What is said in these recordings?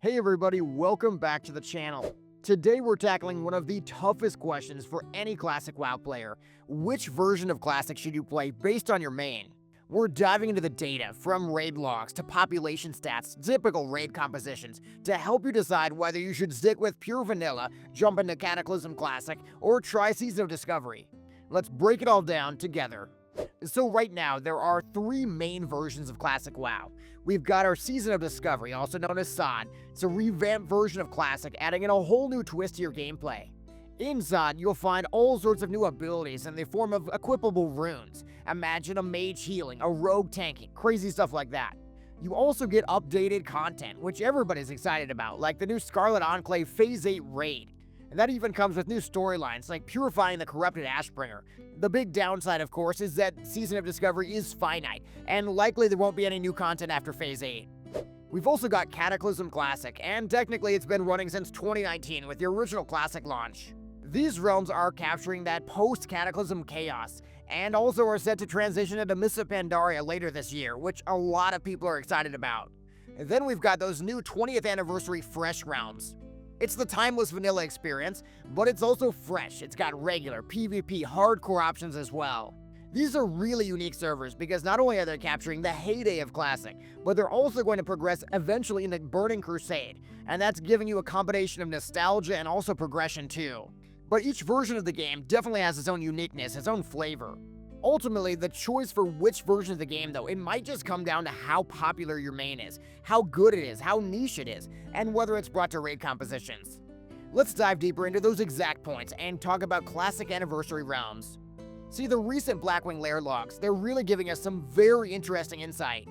Hey everybody, welcome back to the channel. Today we're tackling one of the toughest questions for any Classic WoW player. Which version of Classic should you play based on your main? We're diving into the data, from raid logs to population stats, typical raid compositions, to help you decide whether you should stick with pure vanilla, jump into Cataclysm Classic, or try Season of Discovery. Let's break it all down together. So right now, there are three main versions of Classic WoW. We've got our Season of Discovery, also known as SOD. It's a revamped version of Classic, adding in a whole new twist to your gameplay. In SOD, you'll find all sorts of new abilities in the form of equipable runes. Imagine a mage healing, a rogue tanking, crazy stuff like that. You also get updated content, which everybody's excited about, like the new Scarlet Enclave Phase 8 raid. And that even comes with new storylines, like purifying the corrupted Ashbringer. The big downside, of course, is that Season of Discovery is finite, and likely there won't be any new content after Phase 8. We've also got Cataclysm Classic, and technically it's been running since 2019 with the original Classic launch. These realms are capturing that post-Cataclysm chaos, and also are set to transition into Mists of Pandaria later this year, which a lot of people are excited about. And then we've got those new 20th anniversary Fresh realms. It's the timeless vanilla experience, but it's also fresh. It's got regular, PvP, hardcore options as well. These are really unique servers because not only are they capturing the heyday of Classic, but they're also going to progress eventually into Burning Crusade, and that's giving you a combination of nostalgia and also progression too. But each version of the game definitely has its own uniqueness, its own flavor. Ultimately, the choice for which version of the game, though, it might just come down to how popular your main is, how good it is, how niche it is, and whether it's brought to raid compositions. Let's dive deeper into those exact points and talk about Classic Anniversary realms. See, the recent Blackwing Lair logs, they're really giving us some very interesting insight.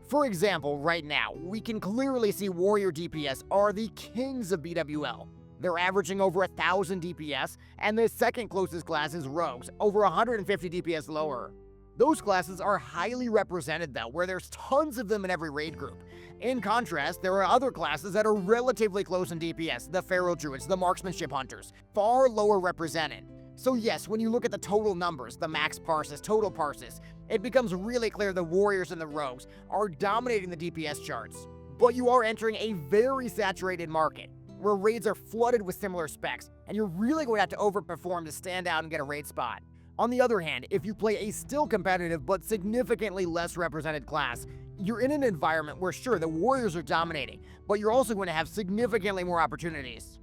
For example, right now, we can clearly see Warrior DPS are the kings of BWL. They're averaging over 1,000 DPS, and the second closest class is Rogues, over 150 DPS lower. Those classes are highly represented though, where there's tons of them in every raid group. In contrast, there are other classes that are relatively close in DPS, the Feral Druids, the Marksmanship Hunters, far lower represented. So yes, when you look at the total numbers, the max parses, total parses, it becomes really clear the Warriors and the Rogues are dominating the DPS charts. But you are entering a very saturated market, where raids are flooded with similar specs, and you're really going to have to overperform to stand out and get a raid spot. On the other hand, if you play a still competitive but significantly less represented class, you're in an environment where sure, the Warriors are dominating, but you're also going to have significantly more opportunities.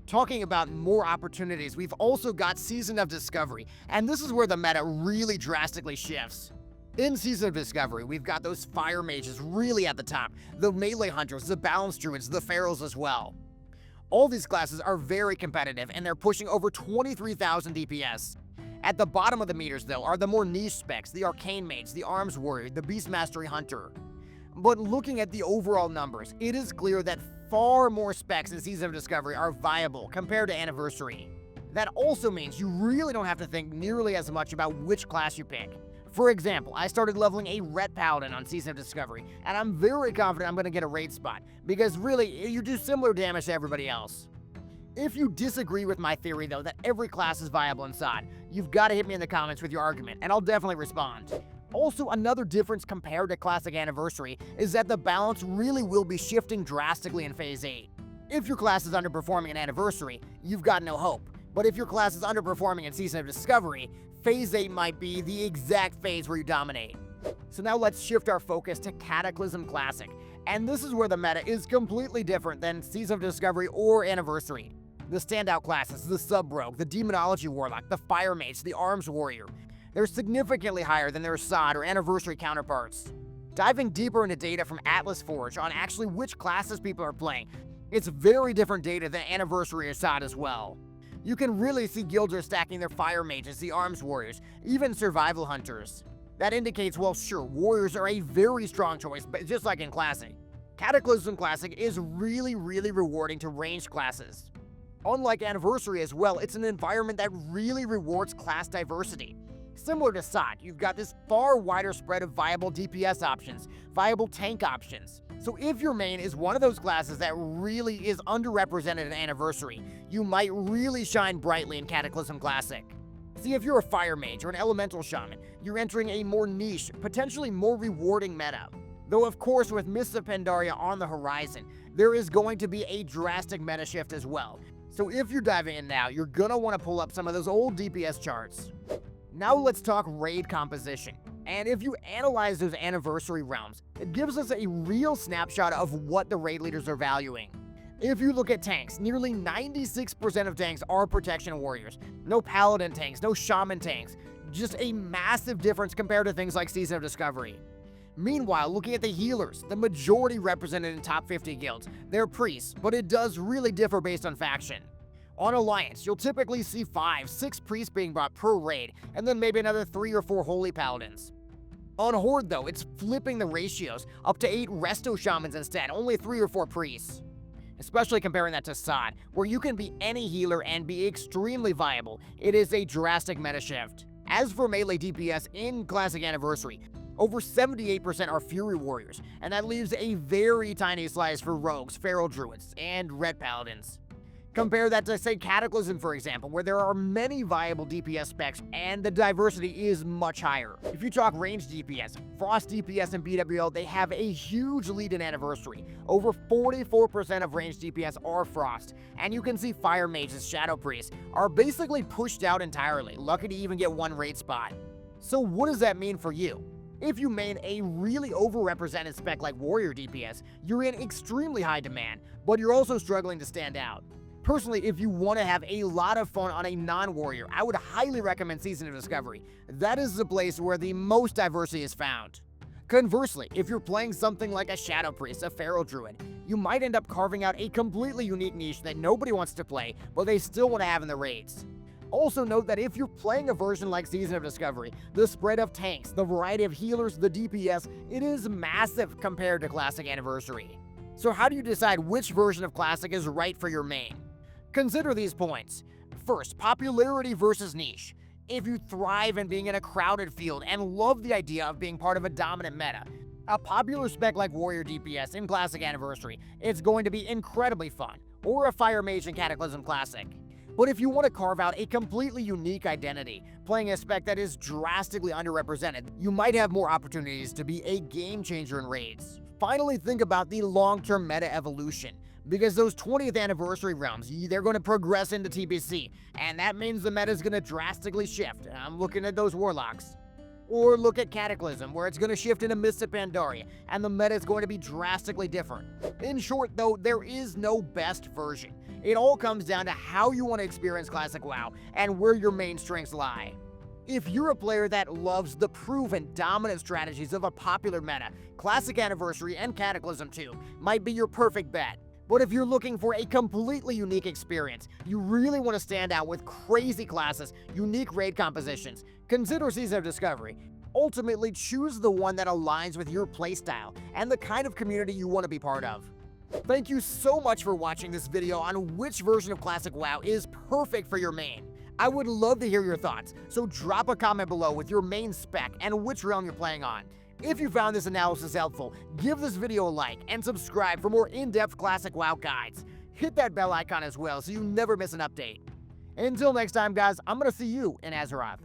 Talking about more opportunities, we've also got Season of Discovery, and this is where the meta really drastically shifts. In Season of Discovery, we've got those Fire Mages really at the top, the Melee Hunters, the Balance Druids, the Ferals as well. All these classes are very competitive, and they're pushing over 23,000 DPS. At the bottom of the meters, though, are the more niche specs, the Arcane Mage, the Arms Warrior, the Beast Mastery Hunter. But looking at the overall numbers, it is clear that far more specs in Season of Discovery are viable compared to Anniversary. That also means you really don't have to think nearly as much about which class you pick. For example, I started leveling a Ret Paladin on Season of Discovery, and I'm very confident I'm going to get a raid spot, because really, you do similar damage to everybody else. If you disagree with my theory, though, that every class is viable in SOD, you've got to hit me in the comments with your argument, and I'll definitely respond. Also, another difference compared to Classic Anniversary is that the balance really will be shifting drastically in Phase 8. If your class is underperforming in Anniversary, you've got no hope. But if your class is underperforming in Season of Discovery, Phase 8 might be the exact phase where you dominate. So now let's shift our focus to Cataclysm Classic, and this is where the meta is completely different than Season of Discovery or Anniversary. The standout classes, the Sub-Rogue, the Demonology Warlock, the Fire Mage, the Arms Warrior, they're significantly higher than their SOD or Anniversary counterparts. Diving deeper into data from Atlas Forge on actually which classes people are playing, it's very different data than Anniversary or SOD as well. You can really see guilds are stacking their Fire Mages, the Arms Warriors, even Survival Hunters. That indicates, well sure, Warriors are a very strong choice, but just like in Classic. Cataclysm Classic is really rewarding to ranged classes. Unlike Anniversary as well, it's an environment that really rewards class diversity. Similar to SOD, you've got this far wider spread of viable DPS options, viable tank options. So if your main is one of those classes that really is underrepresented in Anniversary, you might really shine brightly in Cataclysm Classic. See, if you're a Fire Mage or an Elemental Shaman, you're entering a more niche, potentially more rewarding meta. Though of course with Mists of Pandaria on the horizon, there is going to be a drastic meta shift as well. So if you're diving in now, you're gonna want to pull up some of those old DPS charts. Now let's talk raid composition. And if you analyze those anniversary realms, it gives us a real snapshot of what the raid leaders are valuing. If you look at tanks, nearly 96% of tanks are protection warriors. No paladin tanks, no shaman tanks. Just a massive difference compared to things like Season of Discovery. Meanwhile, looking at the healers, the majority represented in top 50 guilds. They're priests, but it does really differ based on faction. On Alliance, you'll typically see 5-6 priests being brought per raid, and then maybe another 3 or 4 holy paladins. On Horde though, it's flipping the ratios, up to 8 resto shamans instead, only 3 or 4 priests. Especially comparing that to SOD, where you can be any healer and be extremely viable. It is a drastic meta shift. As for melee DPS in Classic Anniversary, over 78% are Fury Warriors, and that leaves a very tiny slice for Rogues, Feral Druids, and Red Paladins. Compare that to, say, Cataclysm, for example, where there are many viable DPS specs and the diversity is much higher. If you talk ranged DPS, Frost DPS and BWL, they have a huge lead in Anniversary. Over 44% of ranged DPS are Frost, and you can see Fire Mages, Shadow Priests are basically pushed out entirely, lucky to even get one raid spot. So what does that mean for you? If you main a really overrepresented spec like Warrior DPS, you're in extremely high demand, but you're also struggling to stand out. Personally, if you want to have a lot of fun on a non-warrior, I would highly recommend Season of Discovery. That is the place where the most diversity is found. Conversely, if you're playing something like a Shadow Priest, a Feral Druid, you might end up carving out a completely unique niche that nobody wants to play, but they still want to have in the raids. Also note that if you're playing a version like Season of Discovery, the spread of tanks, the variety of healers, the DPS, it is massive compared to Classic Anniversary. So how do you decide which version of Classic is right for your main? Consider these points. First, popularity versus niche. If you thrive in being in a crowded field and love the idea of being part of a dominant meta, a popular spec like Warrior DPS in Classic Anniversary, it's going to be incredibly fun, or a Fire Mage in Cataclysm Classic. But if you want to carve out a completely unique identity, playing a spec that is drastically underrepresented, you might have more opportunities to be a game changer in raids. Finally, think about the long-term meta evolution. Because those 20th anniversary realms, they're going to progress into TBC, and that means the meta is going to drastically shift. I'm looking at those Warlocks. Or look at Cataclysm, where it's going to shift into Mists of Pandaria, and the meta is going to be drastically different. In short, though, there is no best version. It all comes down to how you want to experience Classic WoW, and where your main strengths lie. If you're a player that loves the proven dominant strategies of a popular meta, Classic Anniversary and Cataclysm 2 might be your perfect bet. But if you're looking for a completely unique experience, you really want to stand out with crazy classes, unique raid compositions, consider Season of Discovery. Ultimately, choose the one that aligns with your playstyle and the kind of community you want to be part of. Thank you so much for watching this video on which version of Classic WoW is perfect for your main. I would love to hear your thoughts, so drop a comment below with your main spec and which realm you're playing on. If you found this analysis helpful, give this video a like and subscribe for more in-depth Classic WoW guides. Hit that bell icon as well so you never miss an update. Until next time, guys, I'm going to see you in Azeroth.